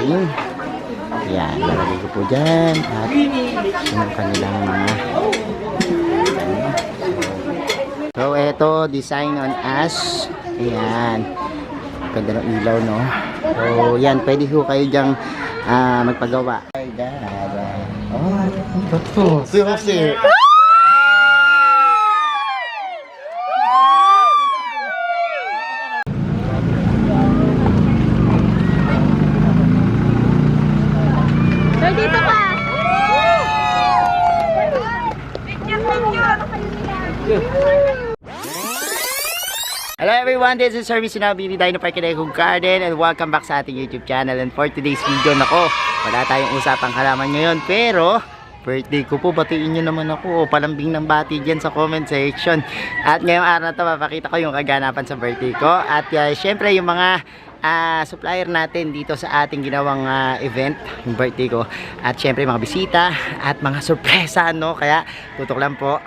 catering. Yan, lalagay ko po dyan. At yung kanilang mga so, eto, design on ash. Ayan. Ganda ng ilaw, no? So, yan, pwede ho kayo dyang magpagawa. Oh, ito. Seriously. So, dito ka! Hello everyone, this is Sir Sinabi ni Dino Park Kinekog Garden and welcome back sa ating YouTube channel. And for today's video, nako, wala tayong usapang halaman ngayon, pero birthday ko po, batiin nyo naman ako, palambing ng bati dyan sa comment section. At ngayong araw na to, mapakita ko yung kaganapan sa birthday ko. At syempre yung mga supplier natin dito sa ating ginawang event, yung birthday ko. At syempre mga bisita at mga sorpresa, no? Kaya tutok lang po.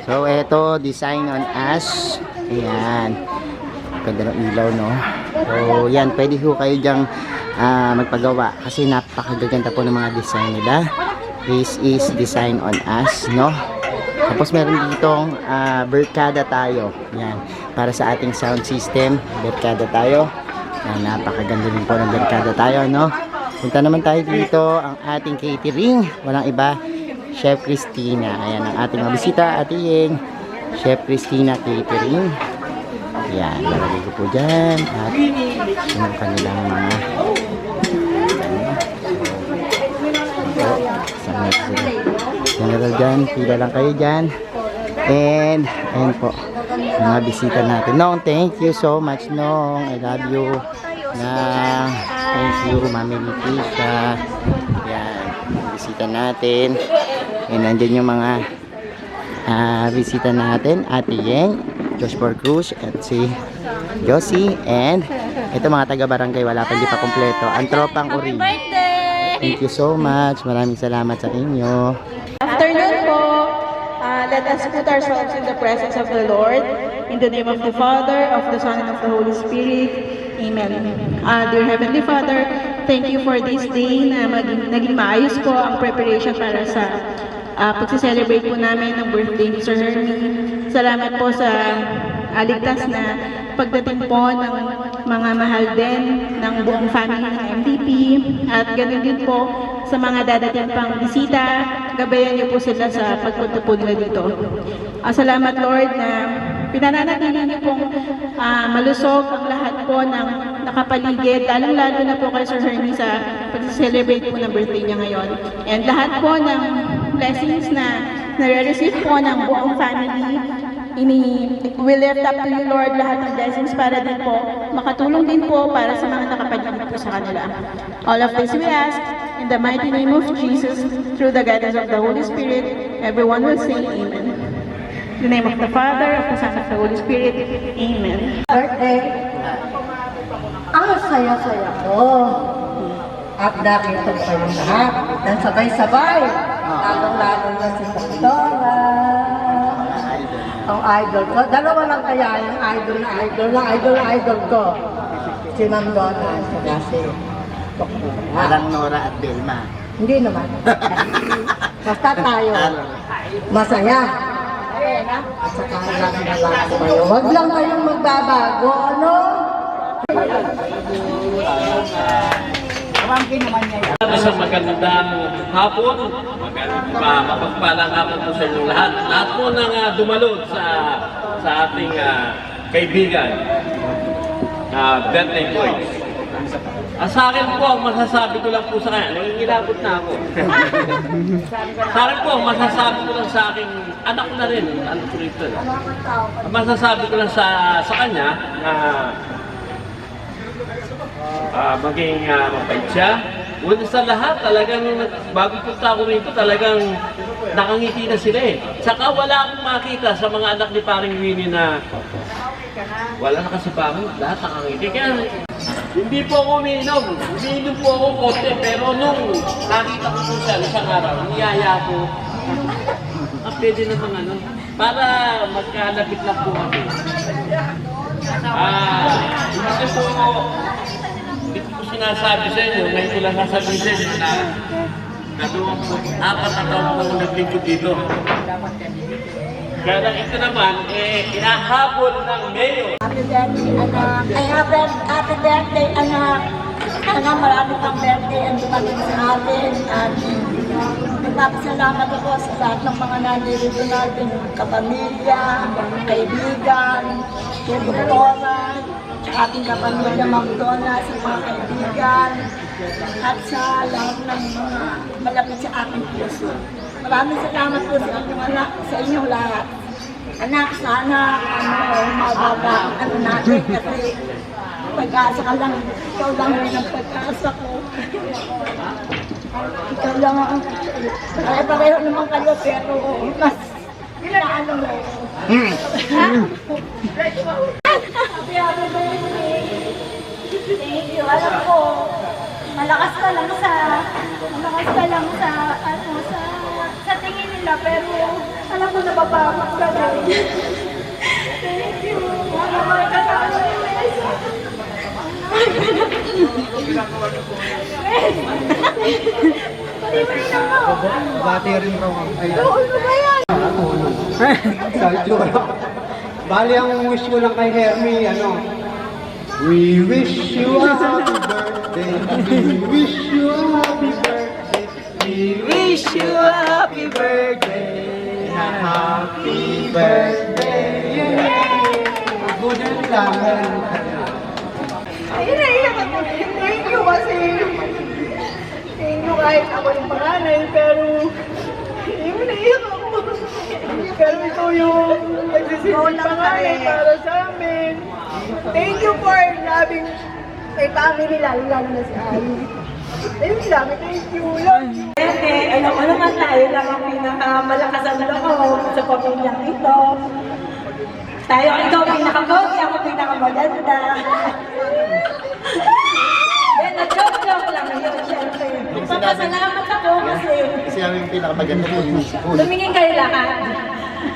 So, eto, design on ash. Ayan. Ganda ng ilaw, no? So, yan, pwede ho kayo dyang magpagawa. Kasi napakagaganda po ng mga design nila. This is design on ash, no? Tapos, meron ditong Berkada tayo. Yan. Para sa ating sound system, Berkada tayo. Yan, napakaganda din po ng Berkada tayo, no? Punta naman tayo dito, ang ating catering. Walang iba. Chef Christina. Ayan ang ating mga bisita, Ate Yeng. Chef Christina Catering. Ayan, lalagay ko po dyan. At yung kanilang mga general dyan. Pila lang kayo dyan. And, ayan po. Mga bisita natin. Nong, thank you so much, Nong. I love you. Thank you, Mami Leticia. Ayan, bisita natin. And nandyan yung mga bisita natin, Ate Yeng, Joshua Cruz, at si Josie, and ito mga taga-barangay, wala pa, hindi pa kompleto. Ang tropang Uri. Thank you so much. Maraming salamat sa inyo. Afternoon po, let us put ourselves in the presence of the Lord. In the name of the Father, of the Son, and of the Holy Spirit. Amen. Dear Heavenly Father, thank you for this day na naging maayos po ang preparation para sa pagsi-celebrate po namin ng birthday ni Sir Hermie. Salamat po sa ligtas na pagdating po ng mga mahal din ng buong family ng MVP. At ganun din po sa mga dadating pang bisita, gabayan niyo po sila sa pagpunta po nila dito. Salamat Lord na pinananatili niyo pong malusog ang lahat po ng nakapaligid, lalong-lalo na po kay Sir Hermie sa pag-celebrate po ng birthday niya ngayon. And lahat po ng blessings na nare-receive po ng buong family, we lift up to you Lord lahat ng blessings para din po makatulong din po para sa mga nakapaligid po sa kanila. All of this we ask in the mighty name of Jesus, through the guidance of the Holy Spirit. Everyone will say Amen. In the name of the Father, of the Son, of the Holy Spirit. Amen. Birthday, ang saya-saya ko. At nakita ko kayong lahat. Dan sabay-sabay. Lalong-lalo na si Pastora. Ang idol ko. Dalawa lang kaya yung idol ko. Si Ma'am Donna at si Parang Nora at Belma. Hindi naman. Basta tayo. Masaya. At saka lang kayo. Huwag lang kayong magbabago, ano? Isang magandang hapon, mapagpalang hapon po sa inyong lahat. Lahat po nang dumalod sa ating kaibigan, birthday boy. Sa akin po, masasabi ko lang po sa kanya, nangingilabot na ako. Sa akin po, masasabi ko lang sa aking anak ko na rin, anak ko rito. Masasabi ko lang sa kanya na maging mabait siya. Una sa lahat, talagang bago punta ako rito, talagang nakangiti na sila eh. Saka wala akong makita sa mga anak ni Paring Winnie na wala na kasi pa ako, lahat nakangiti. Kaya Hindi po ako umiinom. Umiinom po ako konti. Pero nung nakita ko po siya isang araw, niyaya ko. Pwede naman ano. Para magkalapit lang po kami. Hindi ko sinasabi sa inyo. Ngayon ko lang sasabihin sa inyo na dalawang 4 na taon ko naglingkod dito. Kaya ito naman, inahabol ng mayor. Happy birthday, anak. Ay, happy birthday, anak. Sana marami pang birthday ang dumating sa atin. At nagpapasalamat ako sa lahat ng mga nandito natin, kapamilya, kaibigan, kay Doktora, sa ating kapamilya McDonald's, sa mga kaibigan, at sa lahat ng mga malapit sa aking puso. Maraming salamat po sa inyong anak, sa inyong lahat. Anak, sana mababa ang natin kasi pag-asa ka lang, ikaw lang rin ang pag-asa ko. Ikaw lang ang pare-pareho naman kayo pero mas inaano mo. Happy birthday! Thank you. Alam ko, malakas ka lang sa tingin nila pero alam ko nababagot ka rin. Thank you. Malamay ka na ako ni Wes. Bati rin raw ang Ano ba yan? sa itsura. Bali ang wish ko lang kay Hermie, ano? We wish you a happy birthday. We wish you a happy birthday. We wish you a happy birthday. Happy birthday. Good lang. Ay, naiyak ako. Thank you kasi thank you kahit ako yung panganay pero naiyak ako. Pero ito yung nagsisilbing panganay para sa amin. Thank you for loving my family, lalo na si Ali. Ayun lang, thank you. Love you. Alam mo naman tayo lang ang pinakamalakas ang loob sa pamilyang ito. Tayo, ikaw pinaka-bossy, ako pinaka-maganda. Then, nag-joke lang yun, syempre. Nagpapasalamat ako kasi Kasi namin yung pinakamaganda po yung school. tumingin kayo lahat.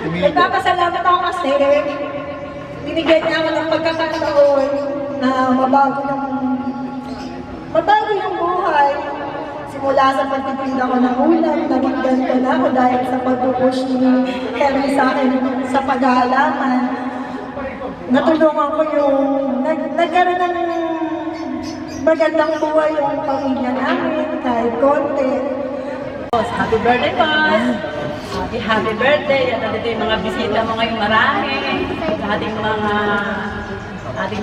Nagpapasalamat ako kasi binigyan niya ako ng pagkakataon na mabago yung buhay. Simula sa pagtitinda ko ng ulam, naging ganito na ako dahil sa pag-push ni Henry sa akin sa pag-aalaman. Natulungan ko nagkaroon ng magandang buhay yung pamilya namin kahit konti. Happy birthday, boss! Happy birthday! At nandito yung mga bisita mo ngayong marami. Ating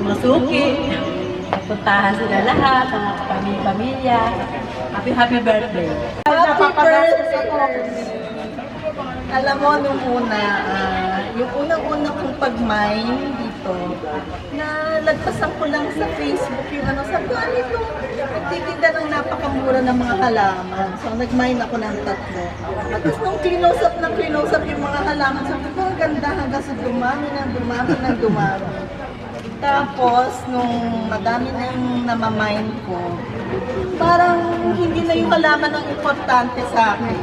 mga suki. Puntahan sila lahat, mga pamilya. Happy birthday! Happy birthday! Alam mo, nung una, yung unang-una kong pag-mine dito, na nagpasan ko lang sa Facebook yung sabi ko, ano ito? Nagtitinda ng napakamura ng mga halaman. So, nag-mine ako ng 3. At tapos nung close-up yung mga halaman, sabi ko, ang ganda hanggang sa dumami. Tapos, nung madami na yung namamine ko, parang hindi na yung halaman ang importante sa akin.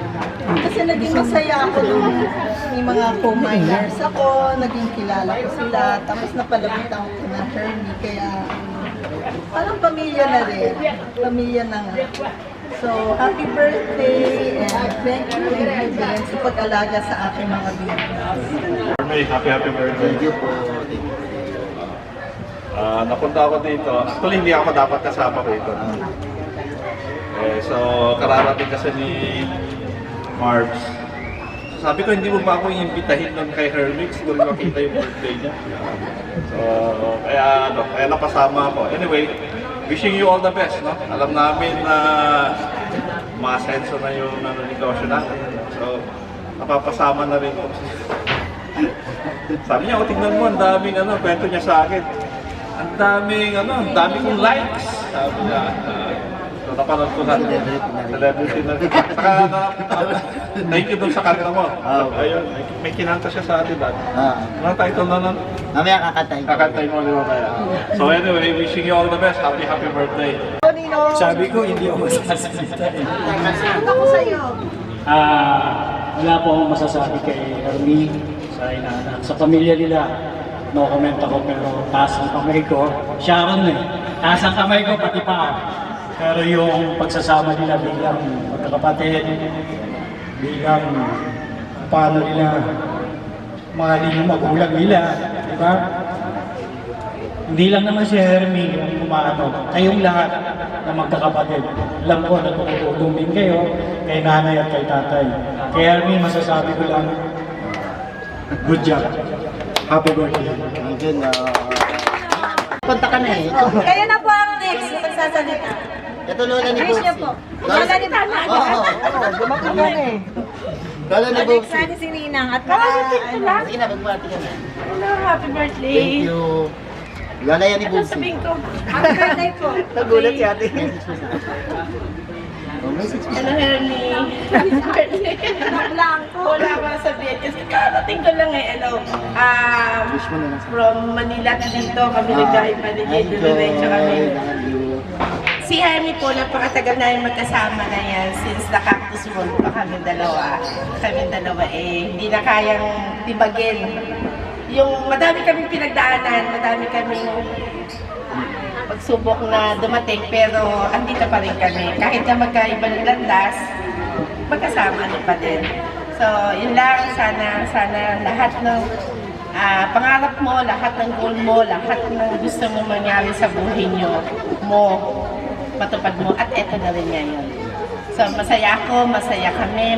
Kasi naging masaya ako nung may mga co-miners ako, naging kilala ko sila, tapos napalapitan ko na Hermie, kaya parang pamilya na rin. Pamilya na nga. So, happy birthday and thank you again sa pag-alaga sa aking mga babies. Happy birthday. Thank you po. Napunta ako dito. Actually, hindi ako dapat kasama rito. So, kararating kasi ni Marbs. So, sabi ko, hindi mo ba ako iimbitahin nun kay Hermie? Siguro makita yung birthday niya. So, kaya napasama ako. Anyway, wishing you all the best. No? Alam namin na ma-senso na yung negosyo natin. So, napapasama na rin ko. Sabi niya, tingnan mo, ang daming kwento niya sa akin. Ang daming kong likes. Sabi niya, So, napanood ko sa celebrity na rin. Saka, thank you dun sa kanta mo. Ayun, may kinanta siya sa atin. Anong title na nun? Mamaya kakantay ko. Kakantay mo ni mamaya. So anyway, wishing you all the best. Happy birthday. Sabi ko, hindi ako masasalita eh. Ako sa'yo. Wala po akong masasabi kay Hermie sa inaanak. Sa pamilya nila, no comment ako pero taas ang kamay ko. Sharon eh, taas ang kamay ko pati pa. Pero yung pagsasama nila bilang magkakapatid, bilang paano nila mahalin yung magulang nila, di ba? Hindi lang naman si Hermie yung umaano, kayong lahat na magkakapatid. Alam ko na tutulong din kayo kay nanay at kay tatay. Kay Hermie, masasabi ko lang, good job. Happy birthday. Ang ganda. Punta ka na eh. Kayo na po ang next na magsasalita. Ito lola ni Wish niyo Bobsy. po. Lola ni Tana. Oo. Dumating na eh. Lola ni Next Bobsy. sana si Ninang at Sige na, magbati ka na. Hello, happy birthday. Thank you. Lola yan ni Bobsy. Sabihin ko. happy birthday po. Nagulat si ate. Oh, message mo. Hello, Hermie. Happy birthday. Blanco. Wala akong sabihin kasi karating ko lang eh. Wish mo na lang sa From Manila na dito kami nag-drive Manila. Diretso kami. Si Hermie po, napakatagal namin magkasama na yan since na-cactus world pa kami dalawa. Kami dalawa eh, hindi na kayang tibagin. Yung madami kaming pinagdaanan, madami kaming pagsubok na dumating, pero andito pa rin kami. Kahit na magkaiba ng landas, magkasama ano pa din. So, yun lang, sana lahat ng pangarap mo, lahat ng goal mo, lahat ng gusto mo mangyari sa buhay mo, matupad mo, at eto na rin ngayon. So, masaya ako, masaya kami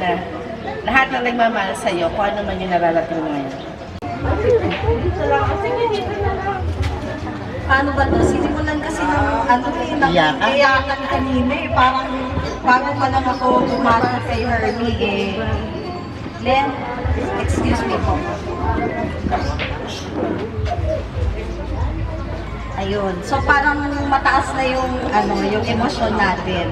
na lahat ng nagmamahal sa'yo, kung ano man yung nararating mo ngayon. Paano ba to? Sinimulan kasi ng Iyakan? iyakan kanina eh. Parang bago pa lang ako pumasok kay Hermie eh. Len, excuse me po. Ayun. So parang mataas na yung yung emosyon natin.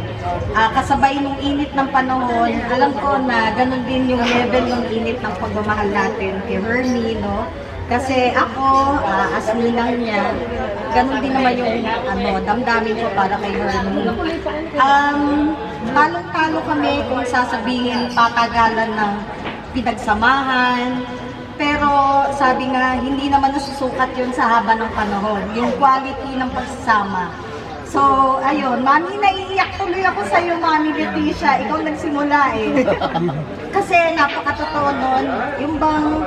Kasabay nung init ng panahon, alam ko na ganun din yung level ng init ng pagmamahal natin kay Hermie, no? Kasi ako, as ninang niya, ganun din naman yung damdamin ko para kay Hermie. Talong-talo kami kung sasabihin patagalan ng pinagsamahan. Pero sabi nga, hindi naman nasusukat yun sa haba ng panahon. Yung quality ng pagsasama. So, ayun, mami, naiiyak tuloy ako sa iyo, mami Leticia. Ikaw nagsimula eh. Kasi napakatotoo nun, yung bang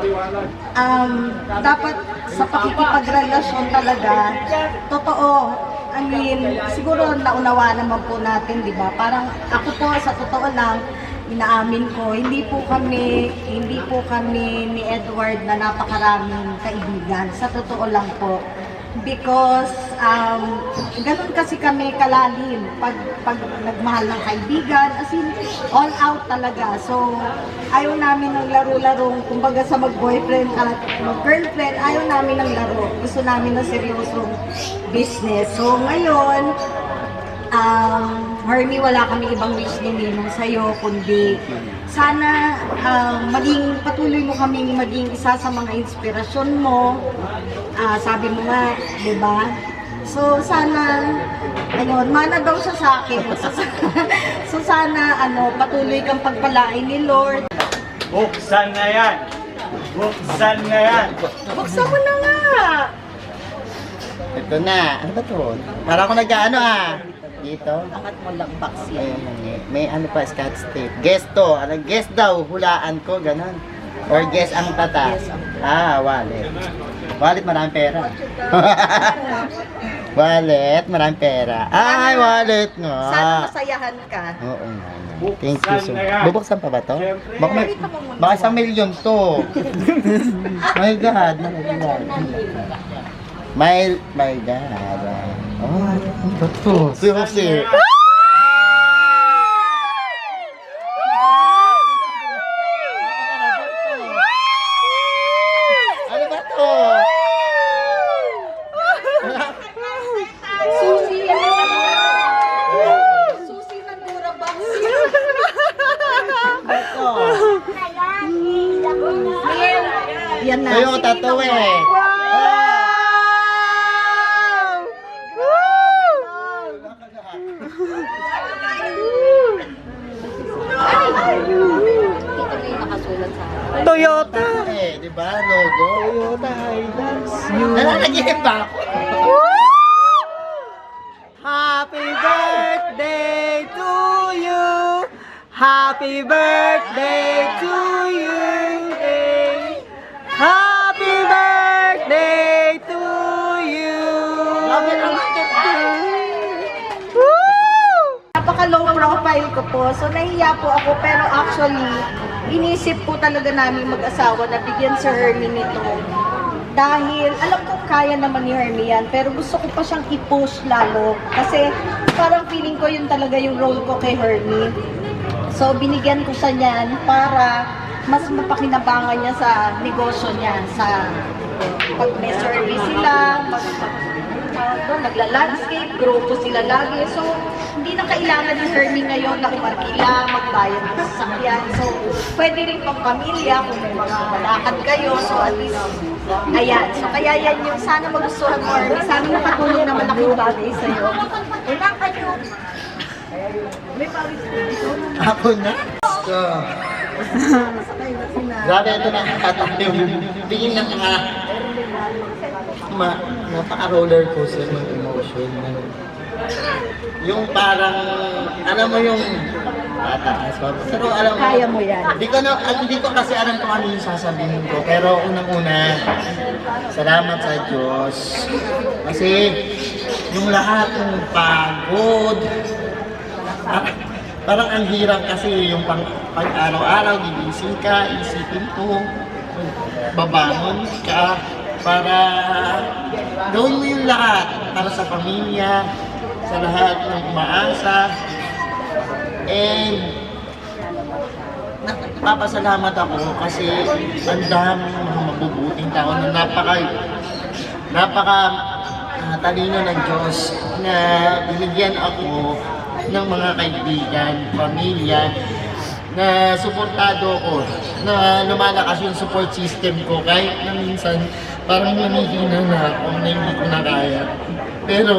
dapat sa pakikipagrelasyon talaga, totoo. I mean, siguro naunawa naman po natin, di ba? Parang ako po, sa totoo lang, inaamin ko, hindi po kami ni Edward na napakaraming kaibigan. Sa totoo lang po. Because, ganun kasi kami kalalim pag nagmahal ng kaibigan, as in, all out talaga. So, ayaw namin ng laro-larong, kumbaga sa mag-boyfriend at mag-girlfriend, ayaw namin ng laro. Gusto namin ng seryosong business. So, ngayon, Hermie, wala kami ibang wish ni Ninong sa'yo, kundi sana patuloy mo kaming maging isa sa mga inspirasyon mo. Sabi mo nga, di ba? So sana, ayun, mana daw siya sa akin. So sana, patuloy kang pagpalain ni Lord. Buksan na yan! Buksan na yan! Buksan mo na nga! Ito na. Ano ba to? Para ako nag-ano dito. Angat mo lang vaccine. Ayun, may ano pa, Scotch tape. Guess to. Guess daw. Hulaan ko, ganun. Or guess ang tatas. Wallet. Wallet, maraming pera. Wallet, maraming pera. Ay, wallet nga. Sana masayahan ka. Oo nga. Thank you so much. Bubuksan pa ba to? Baka 1 million to. My God. My God. Oh, ano ba to? Seriously. Ano ba to? Susi! Ayan na. Toyota Sino to mo? eh. Toyota. Eh, di ba? Logo. Toyota Hilux. Nananaginip ba ako? Happy birthday to you. Happy birthday to you. Happy birthday to you. Napaka-low profile ko po. So, nahiya po ako. Pero actually, inisip po talaga namin mag-asawa na bigyan si Hermie nito. Dahil alam ko kaya naman ni Hermie yan, pero gusto ko pa siyang i-push lalo. Kasi parang feeling ko yun talaga yung role ko kay Hermie. So binigyan ko siya niyan para mas mapakinabangan niya sa negosyo niya. Sa pag may service sila, nagla-landscape, grupo sila lagi. So hindi na kailangan ni Hermie ngayon na umarkila, magbayad ng sasakyan. So pwede rin pang pamilya kung may mga lakad kayo. So at least ayan, so kaya yan yung sana magustuhan mo, Hermie. Sana nakatulong naman ako bagay sa'yo. Wala kayo. May pawis ko dito. Ako na? So, grabe ito na nakatayo. Tingin na napaka-roller coaster ng emotion. Yung parang, alam mo yung tataas pa. Pero alam mo, Kaya mo yan. Hindi ko kasi alam kung ano yung sasabihin ko. Pero unang-una, salamat sa Diyos. Kasi yung lahat ng pagod, parang ang hirap kasi yung pag-araw-araw, gigising ka, isipin ko, babangon ka, para gawin mo yung lahat para sa pamilya, sa lahat ng umaasa. And napapasalamat ako kasi ang daming mga mabubuting tao na napaka talino ng Diyos na binigyan ako ng mga kaibigan, pamilya, na suportado ko, na lumalakas yung support system ko kahit na minsan parang nanihina na ako na hindi ko na kaya. Pero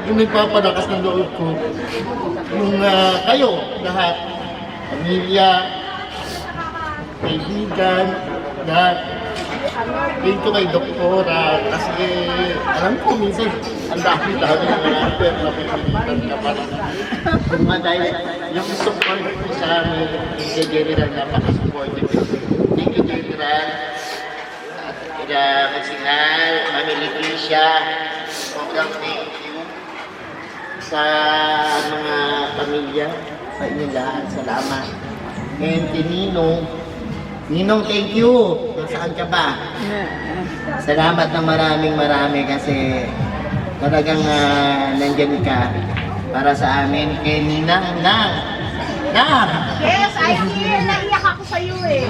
yung nagpapalakas ng loob ko, yung kayo, lahat, pamilya, kaibigan, lahat. Thank you kay Doktora kasi alam ko minsan ang dami-dami ng mga pera na pinilitan ka para mga dahil yung support ko sa amin kay General napaka-supportive. Thank you General at kaya Konsinal, Mami Leticia, sobrang thank you sa mga pamilya, sa inyo lahat, salamat. And kay Ninong, thank you! Saan ka ba? Salamat ng marami kasi talagang nandyan ka para sa amin. Kay Ninang, Yes, I'm here. Naiyak ako sa'yo eh.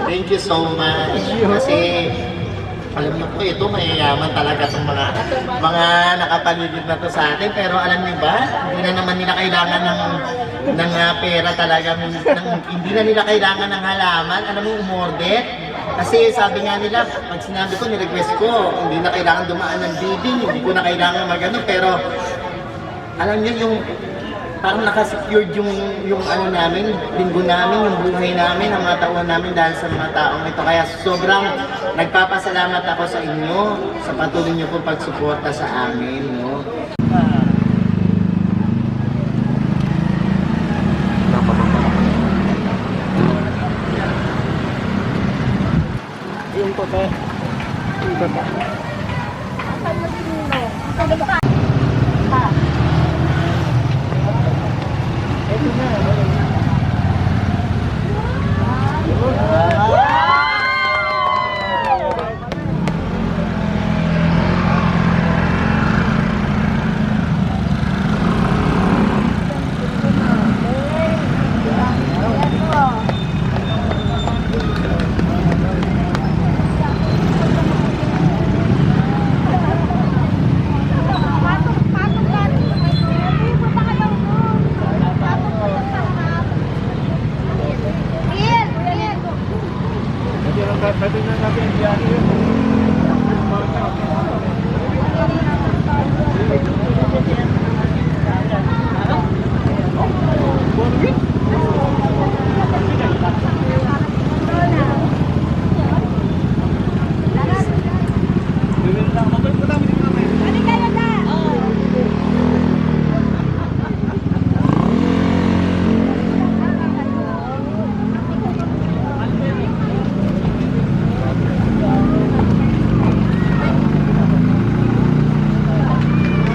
thank you so much. Kasi alam mo po, ito mayayaman talaga itong mga nakapaligid na to sa atin. Pero alam niyo ba, hindi na naman nila kailangan ng pera talaga. Hindi na nila kailangan ng halaman. Alam mo, umorder. Kasi sabi nga nila, pag sinabi ko, nirequest ko, hindi na kailangan dumaan ng bidding, hindi ko na kailangan magano. Pero alam niyo yung parang nakasecured yung ano namin, linggo namin, yung buhay namin, ang mga taon namin dahil sa mga taong ito. Kaya sobrang nagpapasalamat ako sa inyo sa patuloy niyo pong pagsuporta sa amin. No? Yung puti. Yung puti.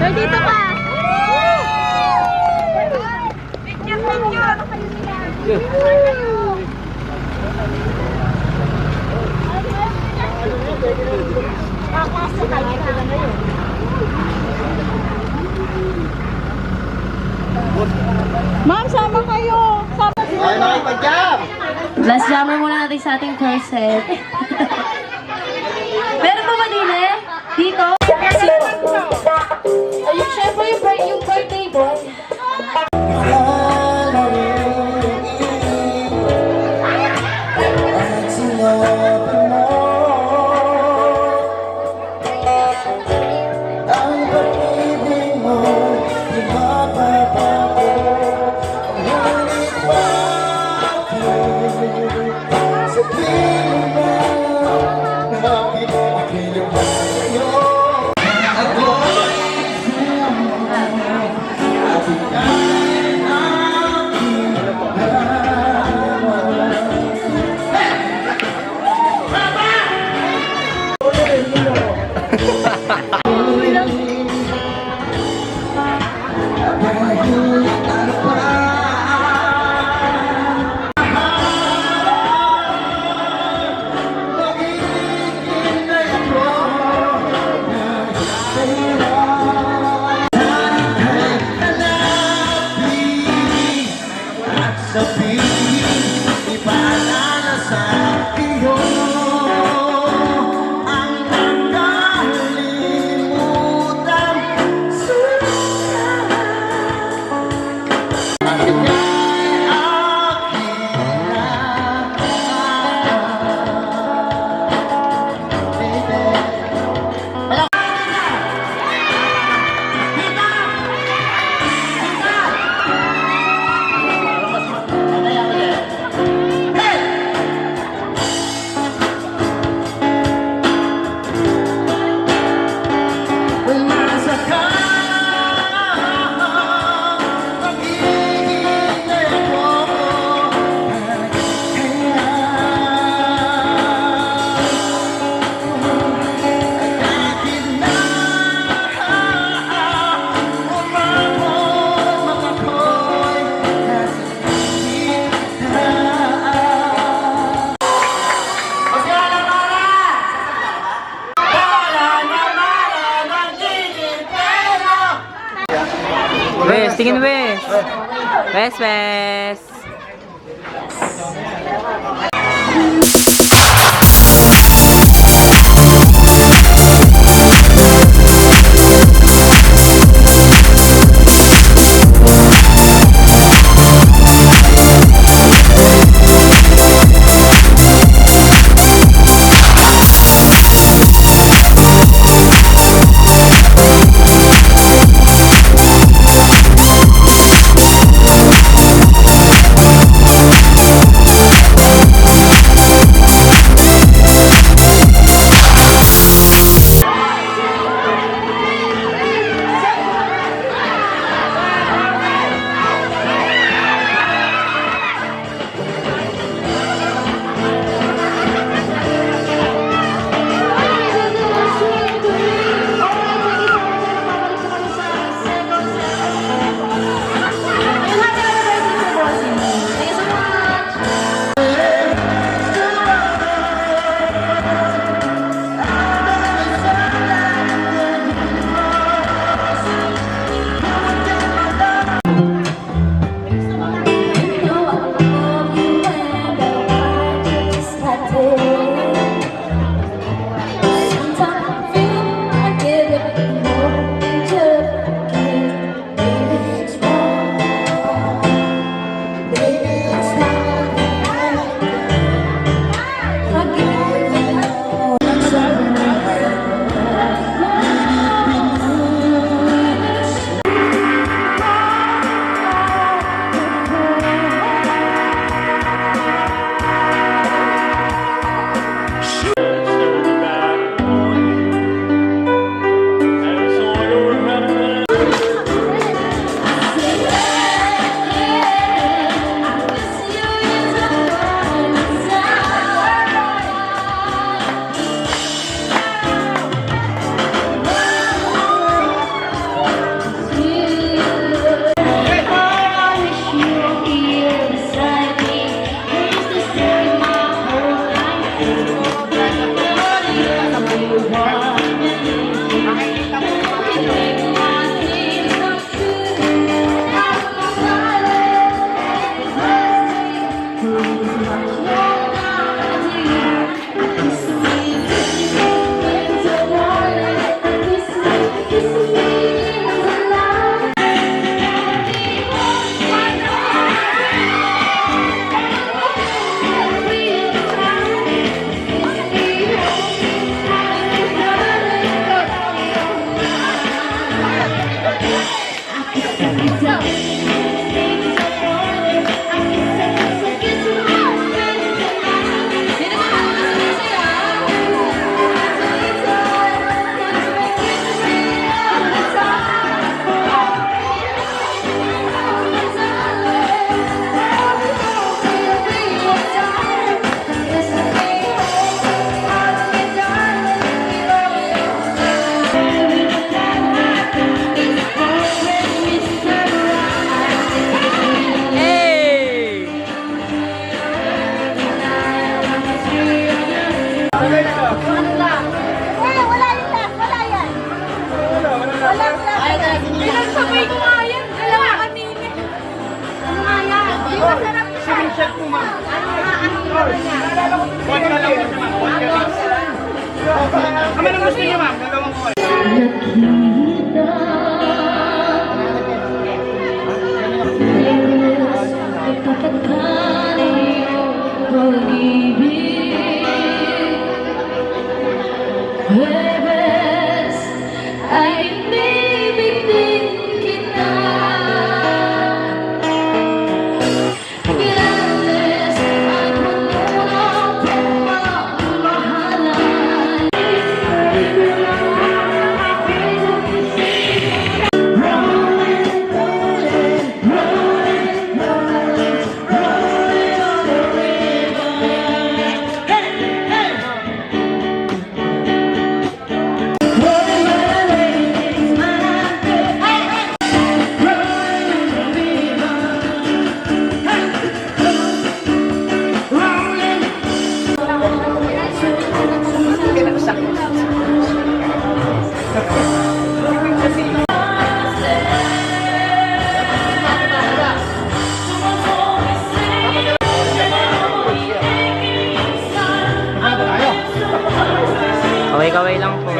Sir, dito ka! Ma'am, sama kayo! Sama Ay, makipag-jam! Last jammer muna natin sa ating corset. Meron pa ba din eh? Dito? Ayun, syempre yung birthday boy. Wes, tingin Wes. Wes, Wes. Kaway-kaway lang po.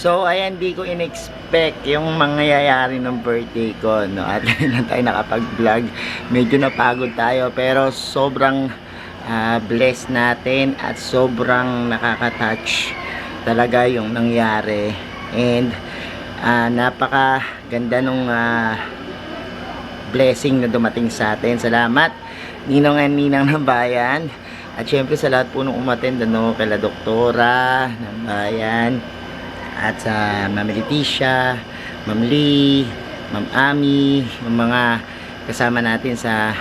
So, ayan, di ko in-expect yung mangyayari ng birthday ko, no? At lang tayo nakapag-vlog. Medyo napagod tayo, pero sobrang blessed natin at sobrang nakaka-touch talaga yung nangyari. And napaka ganda nung blessing na dumating sa atin. Salamat, Ninong and Ninang ng Bayan. At syempre sa lahat po nung umattend, no? Kaila Doktora ng Bayan, at sa Ma'am Leticia, Ma'am Lee, Ma'am Ami, yung mga kasama natin sa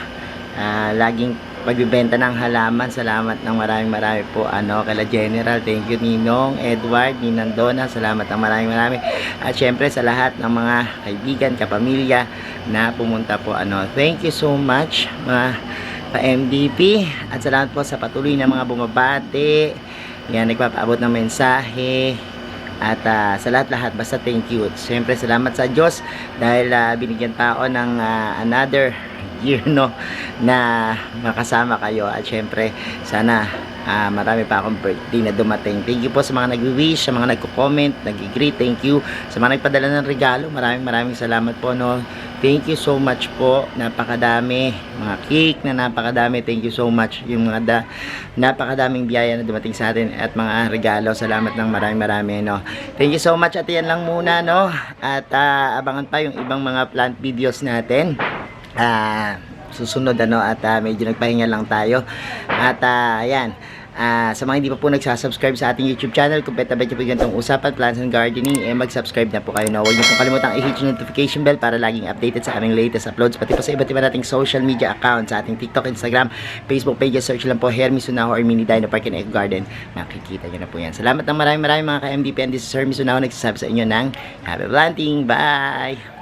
laging pagbibenta ng halaman. Salamat ng marami po, kala General, thank you Ninong, Edward, Ninang Donna, salamat ng marami. At syempre sa lahat ng mga kaibigan, kapamilya na pumunta po, thank you so much mga pa-MDP. At salamat po sa patuloy na mga bumabati, yan, nagpapaabot ng mensahe. At sa lahat-lahat, basta thank you. Siyempre, salamat sa Diyos dahil binigyan pa ako ng another year, no, na makasama kayo. At siyempre, sana marami pa akong birthday na dumating. Thank you po sa mga nag-wish, sa mga nagko-comment, nag-greet, thank you. Sa mga nagpadala ng regalo, maraming salamat po, no. Thank you so much po. Napakadami. Mga cake na napakadami. Thank you so much. Yung mga napakadaming biyaya na dumating sa atin at mga regalo. Salamat ng marami, no. Thank you so much. At yan lang muna, no. At abangan pa yung ibang mga plant videos natin. Susunod, at medyo nagpahinga lang tayo. At ayan. Sa mga hindi pa po nagsasubscribe sa ating YouTube channel, kung peta ba po ganitong usapan, plants and gardening, mag-subscribe na po kayo. Huwag niyo pong kalimutang i-hit yung notification bell para laging updated sa aming latest uploads, pati po sa iba't iba nating social media accounts, sa ating TikTok, Instagram, Facebook pages. Search lang po Hermy Sunao or Mini Dino Park and Eco Garden. Makikita nyo na po yan. Salamat ng marami mga ka-MDP, and this is Hermy Sunao nagsasabi sa inyo ng happy planting. Bye!